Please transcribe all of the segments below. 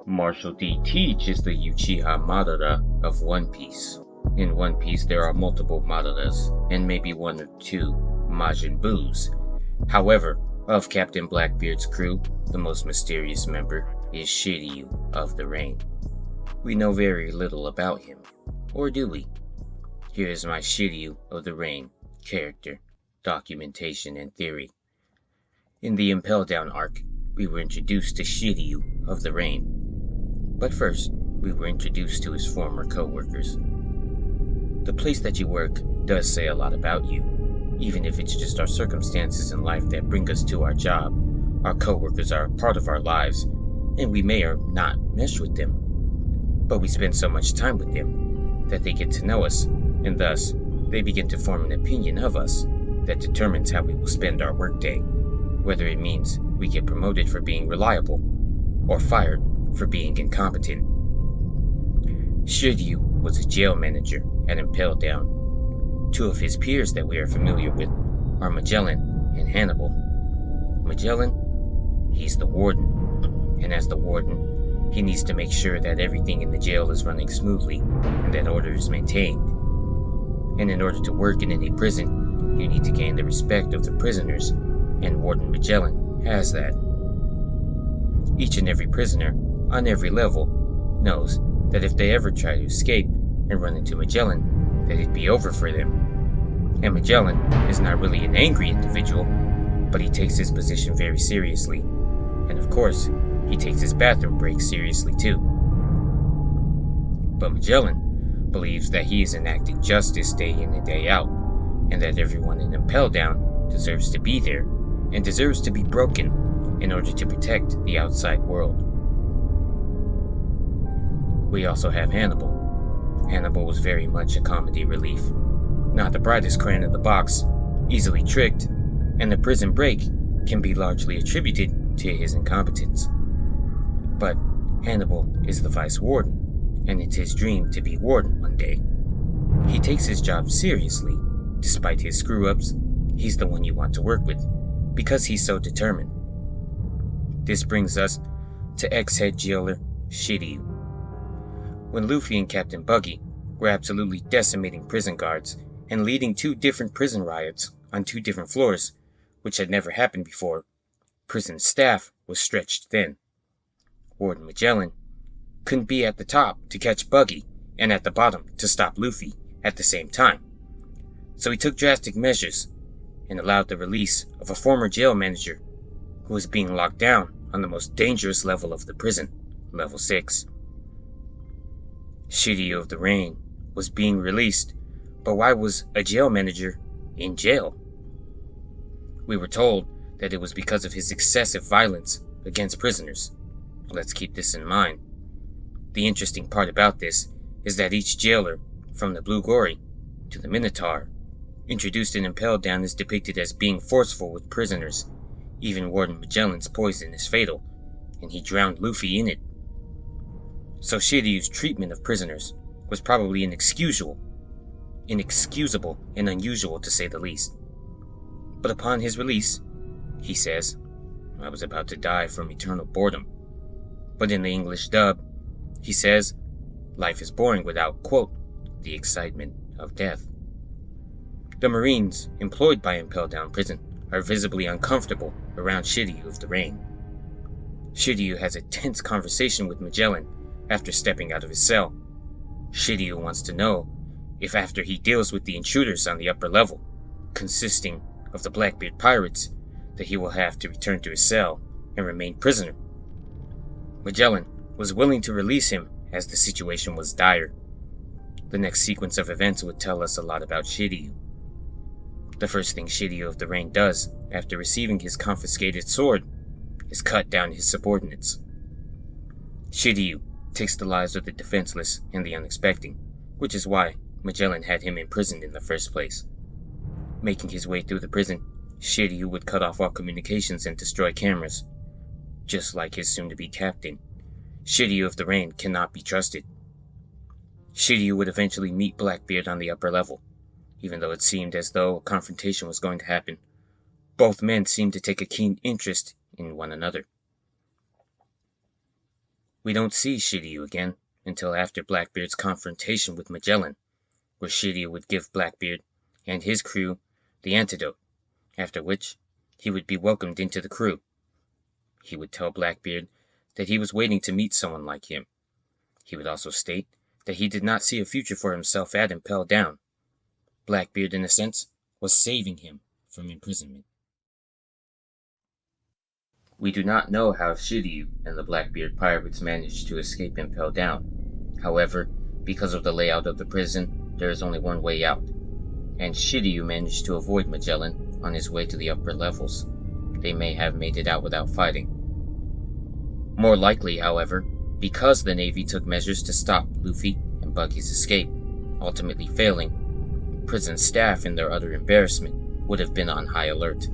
Marshal D. Teach is the Uchiha Madara of One Piece. In One Piece there are multiple Madaras, and maybe one or two Majin Buus. However, of Captain Blackbeard's crew, the most mysterious member is Shiryu of the Rain. We know very little about him, or do we? Here is my Shiryu of the Rain character, documentation, and theory. In the Impel Down arc, we were introduced to Shiryu of the Rain. But first, we were introduced to his former co-workers. The place that you work does say a lot about you, even if it's just our circumstances in life that bring us to our job. Our co-workers are a part of our lives, and we may or not mesh with them. But we spend so much time with them that they get to know us, and thus, they begin to form an opinion of us that determines how we will spend our workday, whether it means we get promoted for being reliable, or fired for being incompetent. Shiryu was a jail manager at Impel Down. Two of his peers that we are familiar with are Magellan and Hannibal. Magellan, he's the warden, and as the warden, he needs to make sure that everything in the jail is running smoothly and that order is maintained. And in order to work in any prison, you need to gain the respect of the prisoners, and Warden Magellan has that. Each and every prisoner, on every level, knows that if they ever try to escape and run into Magellan, that it'd be over for them. And Magellan is not really an angry individual, but he takes his position very seriously. And of course, he takes his bathroom breaks seriously too. But Magellan believes that he is enacting justice day in and day out, and that everyone in Impel Down deserves to be there, and deserves to be broken in order to protect the outside world. We also have Hannibal. Hannibal was very much a comedy relief. Not the brightest crayon in the box, easily tricked, and the prison break can be largely attributed to his incompetence. But Hannibal is the Vice Warden, and it's his dream to be Warden one day. He takes his job seriously. Despite his screw-ups, he's the one you want to work with, because he's so determined. This brings us to ex-head jailer Shiryu. When Luffy and Captain Buggy were absolutely decimating prison guards and leading two different prison riots on two different floors, which had never happened before, prison staff was stretched thin. Warden Magellan couldn't be at the top to catch Buggy and at the bottom to stop Luffy at the same time. So he took drastic measures and allowed the release of a former jail manager who was being locked down on the most dangerous level of the prison, level 6. Shiryu of the Rain was being released, but why was a jail manager in jail? We were told that it was because of his excessive violence against prisoners. Let's keep this in mind. The interesting part about this is that each jailer, from the Blue Gory to the Minotaur, introduced in Impel Down, is depicted as being forceful with prisoners. Even Warden Magellan's poison is fatal, and he drowned Luffy in it. So Shiryu's treatment of prisoners was probably inexcusable and unusual to say the least. But upon his release, he says, "I was about to die from eternal boredom." But in the English dub, he says, "Life is boring without, quote, the excitement of death." The Marines employed by Impel Down Prison are visibly uncomfortable around Shiryu of the Rain. Shiryu has a tense conversation with Magellan after stepping out of his cell. Shiryu wants to know if after he deals with the intruders on the upper level, consisting of the Blackbeard pirates, that he will have to return to his cell and remain prisoner. Magellan was willing to release him as the situation was dire. The next sequence of events would tell us a lot about Shiryu. The first thing Shiryu of the Rain does after receiving his confiscated sword is cut down his subordinates. Shiryu takes the lives of the defenseless and the unexpecting, which is why Magellan had him imprisoned in the first place. Making his way through the prison, Shiryu would cut off all communications and destroy cameras. Just like his soon-to-be captain, Shiryu of the Rain cannot be trusted. Shiryu would eventually meet Blackbeard on the upper level. Even though it seemed as though a confrontation was going to happen, both men seemed to take a keen interest in one another. We don't see Shiryu again until after Blackbeard's confrontation with Magellan, where Shiryu would give Blackbeard and his crew the antidote, after which he would be welcomed into the crew. He would tell Blackbeard that he was waiting to meet someone like him. He would also state that he did not see a future for himself at Impel Down. Blackbeard, in a sense, was saving him from imprisonment. We do not know how Shiryu and the Blackbeard pirates managed to escape Impel Down. However, because of the layout of the prison, there is only one way out, and Shiryu managed to avoid Magellan on his way to the upper levels. They may have made it out without fighting. More likely, however, because the Navy took measures to stop Luffy and Buggy's escape, ultimately failing, prison staff in their utter embarrassment would have been on high alert.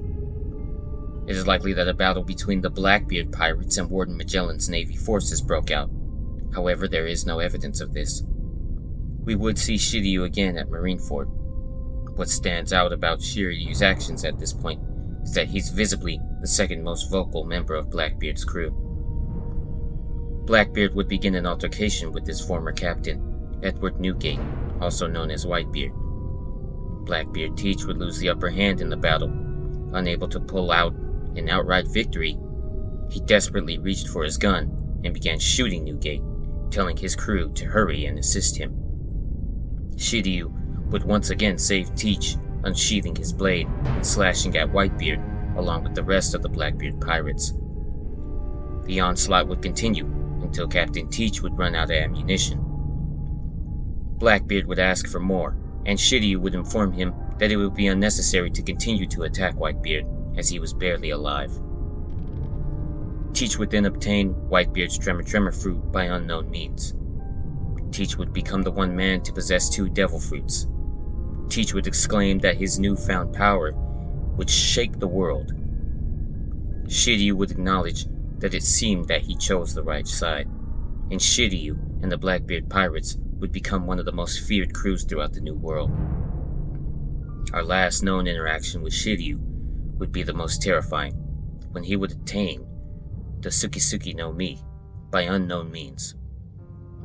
It is likely that a battle between the Blackbeard pirates and Warden Magellan's Navy forces broke out. However, there is no evidence of this. We would see Shiryu again at Marineford. What stands out about Shiryu's actions at this point is that he's visibly the second most vocal member of Blackbeard's crew. Blackbeard would begin an altercation with his former captain, Edward Newgate, also known as Whitebeard. Blackbeard Teach would lose the upper hand in the battle. Unable to pull out an outright victory, he desperately reached for his gun and began shooting Newgate, telling his crew to hurry and assist him. Shiryu would once again save Teach, unsheathing his blade and slashing at Whitebeard along with the rest of the Blackbeard pirates. The onslaught would continue until Captain Teach would run out of ammunition. Blackbeard would ask for more, and Shiryu would inform him that it would be unnecessary to continue to attack Whitebeard, as he was barely alive. Teach would then obtain Whitebeard's Tremor fruit by unknown means. Teach would become the one man to possess 2 devil fruits. Teach would exclaim that his newfound power would shake the world. Shiryu would acknowledge that it seemed that he chose the right side, and Shiryu and the Blackbeard pirates would become one of the most feared crews throughout the New World. Our last known interaction with Shiryu would be the most terrifying, when he would attain the Tsukisuki no Mi by unknown means.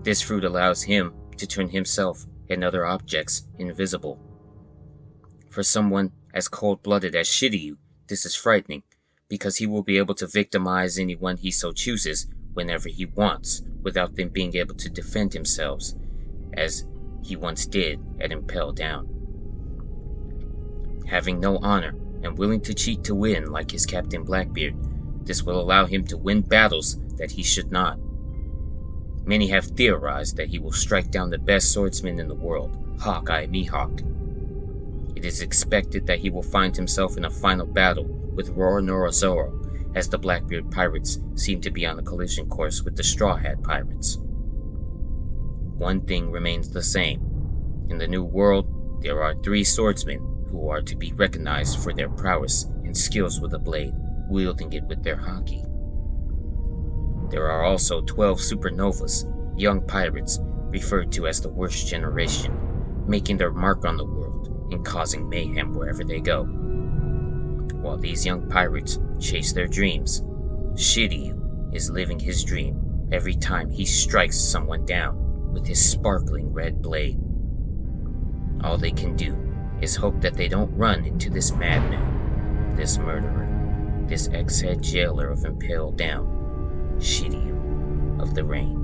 This fruit allows him to turn himself and other objects invisible. For someone as cold-blooded as Shiryu, this is frightening, because he will be able to victimize anyone he so chooses whenever he wants, without them being able to defend themselves, as he once did at Impel Down. Having no honor and willing to cheat to win like his Captain Blackbeard, this will allow him to win battles that he should not. Many have theorized that he will strike down the best swordsman in the world, Hawkeye Mihawk. It is expected that he will find himself in a final battle with Roronoa, as the Blackbeard pirates seem to be on a collision course with the Straw Hat pirates. One thing remains the same. In the New World, there are 3 swordsmen who are to be recognized for their prowess and skills with a blade, wielding it with their haki. There are also 12 supernovas, young pirates, referred to as the worst generation, making their mark on the world and causing mayhem wherever they go. While these young pirates chase their dreams, Shiryu is living his dream every time he strikes someone down with his sparkling red blade. All they can do is hope that they don't run into this madman, this murderer, this ex-head jailer of Impel Down, Shiryu of the Rain.